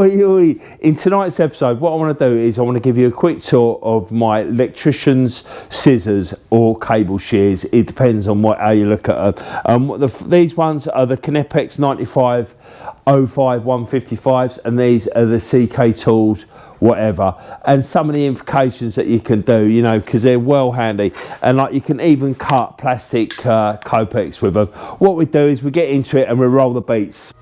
In tonight's episode, what I want to do is I want to give you a quick tour of my electrician's scissors or cable shears. It depends on how you look at them. These ones are the Knipex 9505 155s, and these are the CK Tools whatever, and some of the implications that you can do, you know, because they're well handy, and like you can even cut plastic Knipex with them. What we do is we get into it and we roll the beats.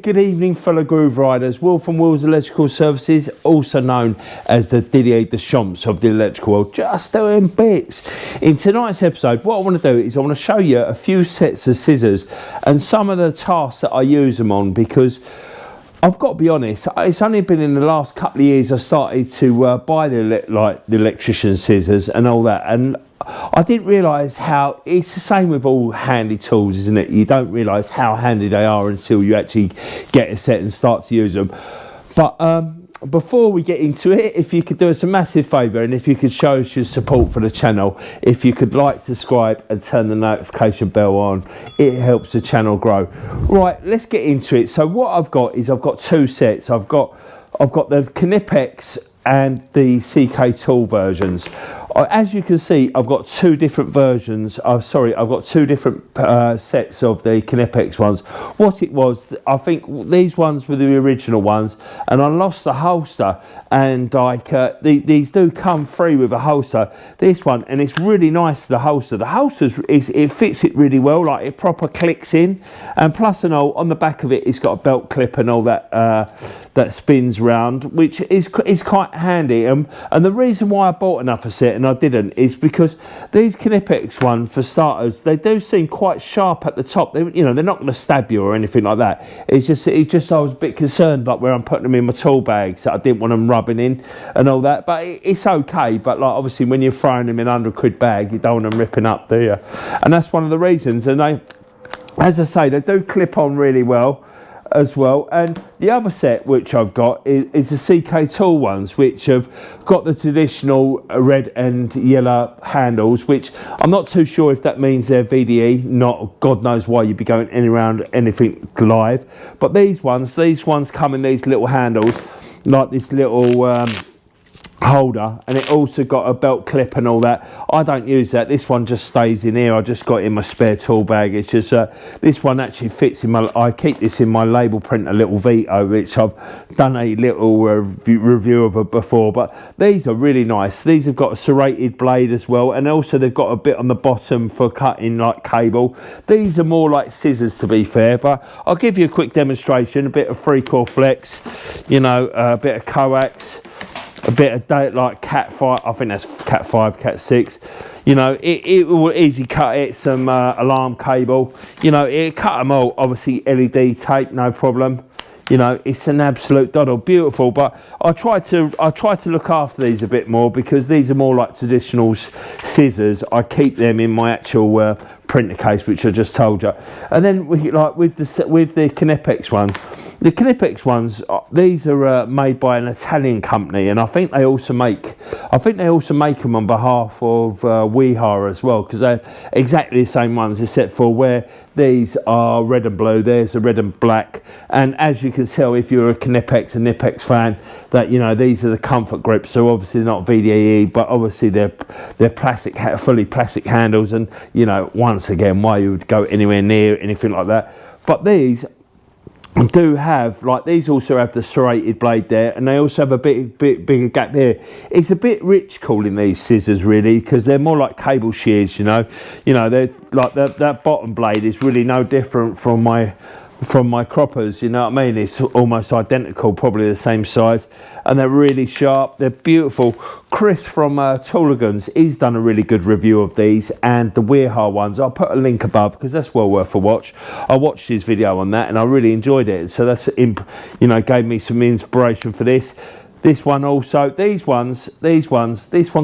Good evening, fellow groove riders. Will from Will's Electrical Services, also known as the Didier Deschamps of the electrical world, just doing bits. In tonight's episode, what I want to do is I want to show you a few sets of scissors and some of the tasks that I use them on, because I've got to be honest, it's only been in the last couple of years I started to buy the electrician scissors and all that, and I didn't realise how, it's the same with all handy tools, isn't it? You don't realise how handy they are until you actually get a set and start to use them. But before we get into it, if you could do us a massive favour, and if you could show us your support for the channel, if you could like, subscribe and turn the notification bell on, it helps the channel grow. Right, let's get into it. So what I've got is I've got two sets. I've got the Knipex and the CK Tool versions. As you can see, I've got two different versions. I've got two different sets of the Knipex ones. What it was, I think these ones were the original ones, and I lost the holster, and like these do come free with a holster. This one, and it's really nice, the holster. The holster it fits it really well, like it proper clicks in, and plus and all, on the back of it, it's got a belt clip and all that that spins round, which is quite handy. And the reason why I bought another set and I didn't is because these Knipex one, for starters, they do seem quite sharp at the top. They, you know, they're not going to stab you or anything like that. It's just I was a bit concerned, like where I'm putting them in my tool bags, that I didn't want them rubbing in and all that. But it's okay. But like obviously when you're throwing them in a £100 bag, you don't want them ripping up, do you? And that's one of the reasons. And they, as I say, they do clip on really well as well. And the other set which I've got is the CK Tool ones, which have got the traditional red and yellow handles, which I'm not too sure if that means they're VDE. Not, God knows why you'd be going around anything live. But these ones come in these little handles, like this little holder, and it also got a belt clip and all that. I don't use that. This one just stays in here. I just got it in my spare tool bag. It's just this one actually fits in my, I keep this in my label printer little Vito, which I've done a little review of it before. But these are really nice. These have got a serrated blade as well, and also they've got a bit on the bottom for cutting like cable. These are more like scissors, to be fair, but I'll give you a quick demonstration. A bit of 3-core flex, you know, a bit of coax, a bit of like Cat 5, I think that's Cat 5, Cat 6. You know, it will easy cut it, some alarm cable. You know, it cut them all. Obviously LED tape, no problem. You know, it's an absolute doddle, beautiful. But I try to look after these a bit more, because these are more like traditional scissors. I keep them in my actual printer case, which I just told you. And then with the Knipex ones. The Knipex ones, these are made by an Italian company, and I think they also make them on behalf of Weha as well, because they're exactly the same ones, except for where these are red and blue, there's a red and black. And as you can tell, if you're a Knipex fan, that, you know, these are the comfort grips. So obviously they're not VDE, but obviously they're plastic, fully plastic handles. And you know, once again, why you would go anywhere near anything like that. But these do have, like, these also have the serrated blade there, and they also have a bit bigger gap here. It's a bit rich calling these scissors, really, because they're more like cable shears, you know. They're like that bottom blade is really no different from my croppers, you know what I mean? It's almost identical, probably the same size, and they're really sharp. They're beautiful. Chris from Tooligans, he's done a really good review of these, and the Weha ones, I'll put a link above, because that's well worth a watch. I watched his video on that and I really enjoyed it, so that's, you know, gave me some inspiration for this. This one also, this one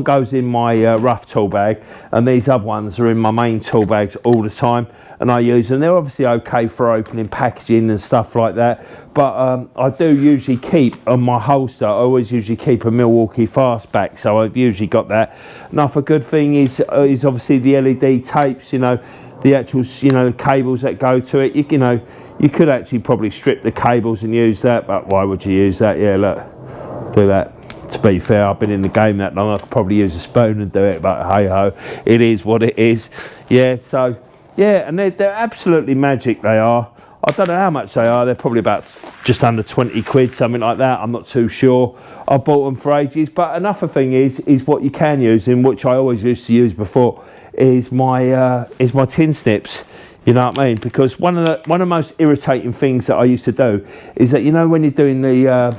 goes in my rough tool bag, and these other ones are in my main tool bags all the time, and I use them. They're obviously okay for opening packaging and stuff like that, but I do usually keep on my holster, I always usually keep a Milwaukee Fastback, so I've usually got that. Another good thing is obviously the LED tapes, you know, the actual, you know, the cables that go to it. You know, you could actually probably strip the cables and use that, but why would you use that? Yeah, look, do that. To be fair, I've been in the game that long, I could probably use a spoon and do it, but hey ho, it is what it is. Yeah, so yeah, and they're absolutely magic, they are. I don't know how much they are, they're probably about just under 20 quid, something like that, I'm not too sure. I bought them for ages, but another thing is what you can use, in which I always used to use before, is my tin snips. You know what I mean? Because one of the most irritating things that I used to do is that, you know, when you're doing the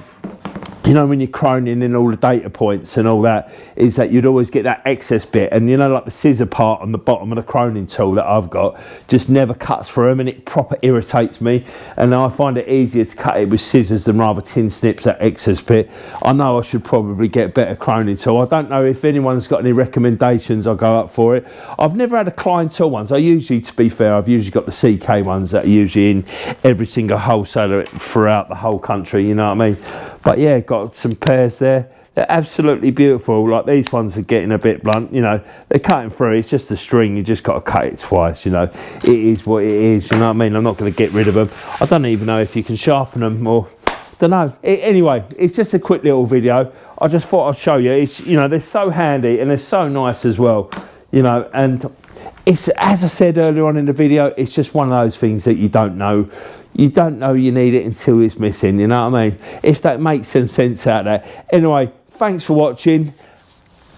you know, when you're croning in all the data points and all that, is that you'd always get that excess bit, and you know, like the scissor part on the bottom of the croning tool that I've got just never cuts through them, and it proper irritates me, and I find it easier to cut it with scissors than rather tin snips, that excess bit. I know I should probably get a better croning tool. I don't know if anyone's got any recommendations, I'll go up for it. I've never had a Klein tool ones. I usually, to be fair, I've usually got the CK ones that are usually in every single wholesaler throughout the whole country, you know what I mean? But yeah, got some pairs there. They're absolutely beautiful. Like these ones are getting a bit blunt, you know, they're cutting through. It's just a string, you just got to cut it twice, you know. It is what it is, you know what I mean? I'm not going to get rid of them. I don't even know if you can sharpen them, or don't know. Anyway, it's just a quick little video. I just thought I'd show you. It's, you know, they're so handy and they're so nice as well, you know. And it's, as I said earlier on in the video, it's just one of those things that you don't know. You don't know you need it until it's missing, you know what I mean? If that makes some sense out there. Anyway, thanks for watching.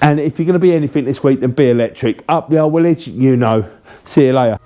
And if you're going to be anything this week, then be electric. Up the old village, you know. See you later.